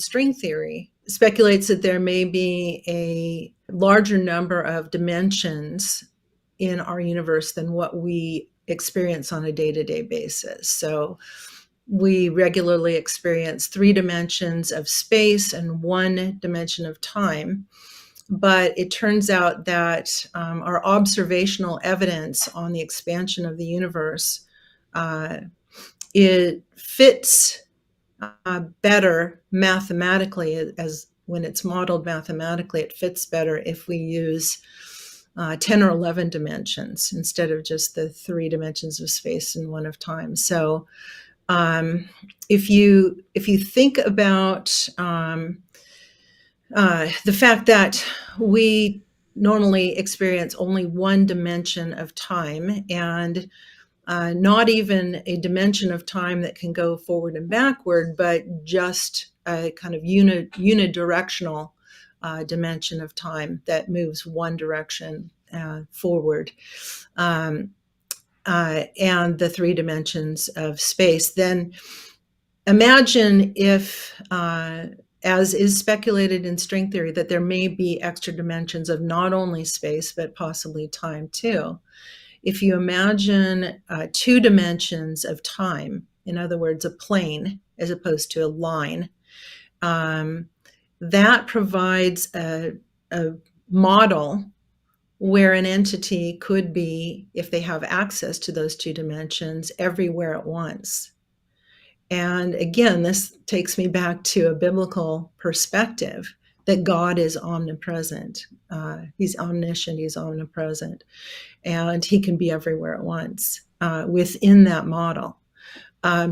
string theory speculates that there may be a larger number of dimensions in our universe than what we experience on a day-to-day basis. So we regularly experience 3 dimensions of space and 1 dimension of time. But it turns out that our observational evidence on the expansion of the universe, it fits better mathematically, as when it's modeled mathematically, it fits better if we use 10 or 11 dimensions instead of just the 3 dimensions of space and 1 of time. So if you think about the fact that we normally experience only 1 dimension of time, and not even a dimension of time that can go forward and backward, but just a kind of unidirectional dimension of time that moves one direction forward, and the 3 dimensions of space. Then imagine if, as is speculated in string theory, that there may be extra dimensions of not only space, but possibly time too. If you imagine 2 dimensions of time, in other words, a plane as opposed to a line, that provides a model where an entity could be, if they have access to those 2 dimensions, everywhere at once. And again, this takes me back to a biblical perspective that God is omnipresent. He's omniscient, he's omnipresent, and he can be everywhere at once within that model.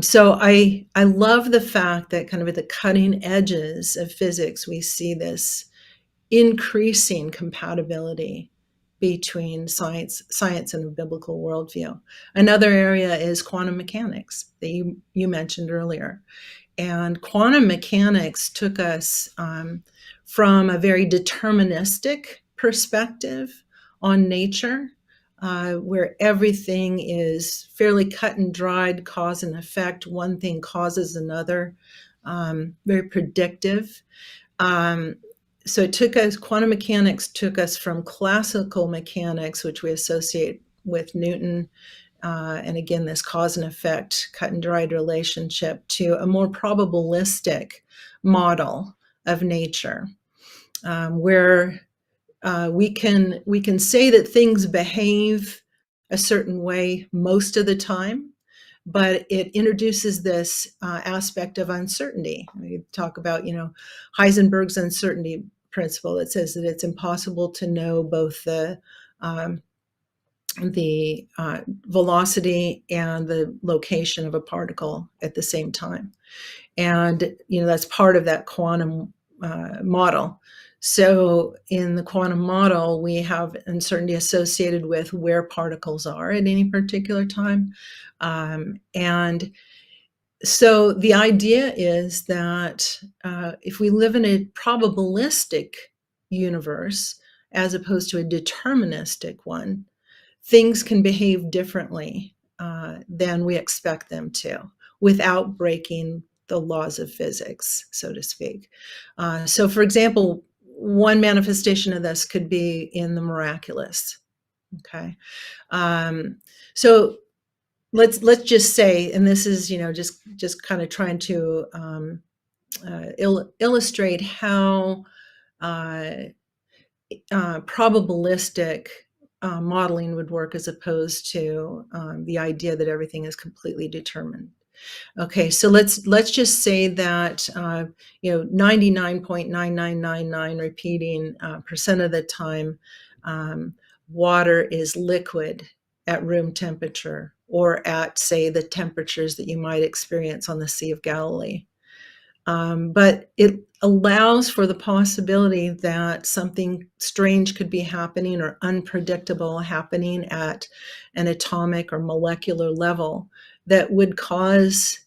So I love the fact that kind of at the cutting edges of physics, we see this increasing compatibility between science and a biblical worldview. Another area is quantum mechanics that you mentioned earlier. And quantum mechanics took us from a very deterministic perspective on nature, where everything is fairly cut and dried, cause and effect. One thing causes another, very predictive. So quantum mechanics took us from classical mechanics, which we associate with Newton, and again, this cause and effect, cut and dried relationship, to a more probabilistic model of nature, where we can say that things behave a certain way most of the time, but it introduces this aspect of uncertainty. We talk about, Heisenberg's uncertainty principle that says that it's impossible to know both the velocity and the location of a particle at the same time. And, that's part of that quantum model. So in the quantum model, we have uncertainty associated with where particles are at any particular time. And so the idea is that if we live in a probabilistic universe, as opposed to a deterministic one, things can behave differently than we expect them to, without breaking the laws of physics, so to speak. So for example, one manifestation of this could be in the miraculous. Okay. So let's just say, and this is, just kind of trying to illustrate how probabilistic modeling would work, as opposed to the idea that everything is completely determined. Okay, so let's just say that 99.9999 repeating percent of the time, water is liquid at room temperature, or at, say, the temperatures that you might experience on the Sea of Galilee. But it allows for the possibility that something strange could be happening, or unpredictable happening at an atomic or molecular level, that would cause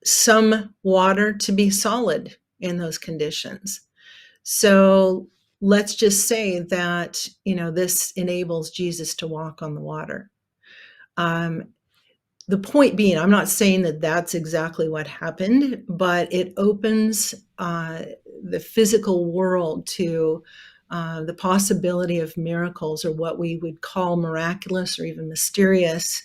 some water to be solid in those conditions. So let's just say that, this enables Jesus to walk on the water. the point being, I'm not saying that that's exactly what happened, but it opens the physical world to the possibility of miracles, or what we would call miraculous or even mysterious,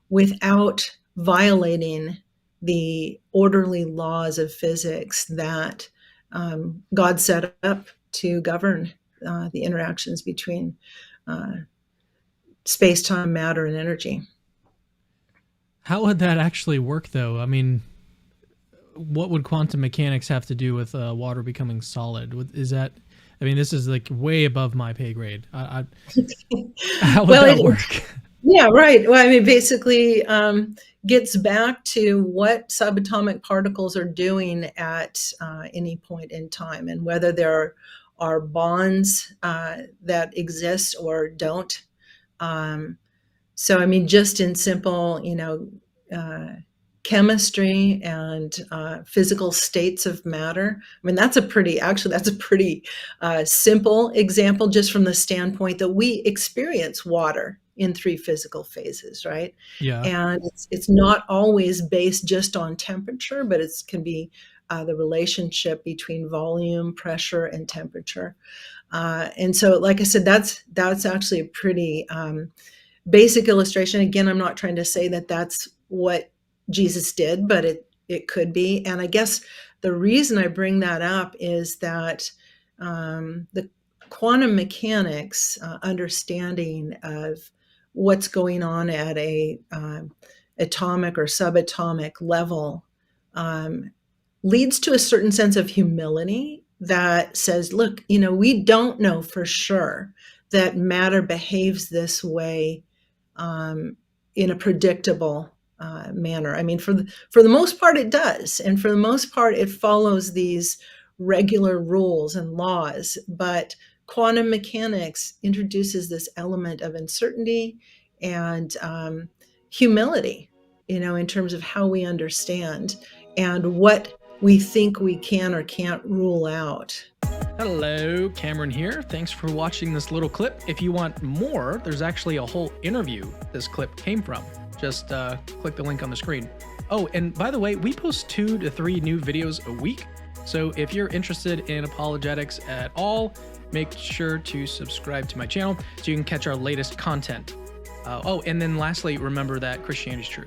without violating the orderly laws of physics that God set up to govern the interactions between space, time, matter, and energy. How would that actually work, though? I mean, what would quantum mechanics have to do with water becoming solid? Is that? I mean, this is like way above my pay grade. How would Well, that work? yeah, right. Well, I mean, basically, gets back to what subatomic particles are doing at any point in time, and whether there are bonds that exist or don't. Um, So, I mean, just in simple, chemistry and physical states of matter. I mean, that's a pretty simple example, just from the standpoint that we experience water in three physical phases, right? Yeah. And it's not always based just on temperature, but it can be the relationship between volume, pressure, and temperature. And so, like I said, that's actually a pretty basic illustration. Again, I'm not trying to say that that's what Jesus did, but it could be. And I guess the reason I bring that up is that the quantum mechanics understanding of what's going on at a atomic or subatomic level um, leads to a certain sense of humility that says, look, we don't know for sure that matter behaves this way um, in a predictable manner. I mean, for the most part, it does, and for the most part, it follows these regular rules and laws. But quantum mechanics introduces this element of uncertainty and humility, in terms of how we understand and what we think we can or can't rule out. Hello, Cameron here. Thanks for watching this little clip. If you want more, there's actually a whole interview this clip came from. Just click the link on the screen. Oh, and by the way, we post 2 to 3 new videos a week. So if you're interested in apologetics at all, make sure to subscribe to my channel so you can catch our latest content. Oh, and then lastly, remember that Christianity is true.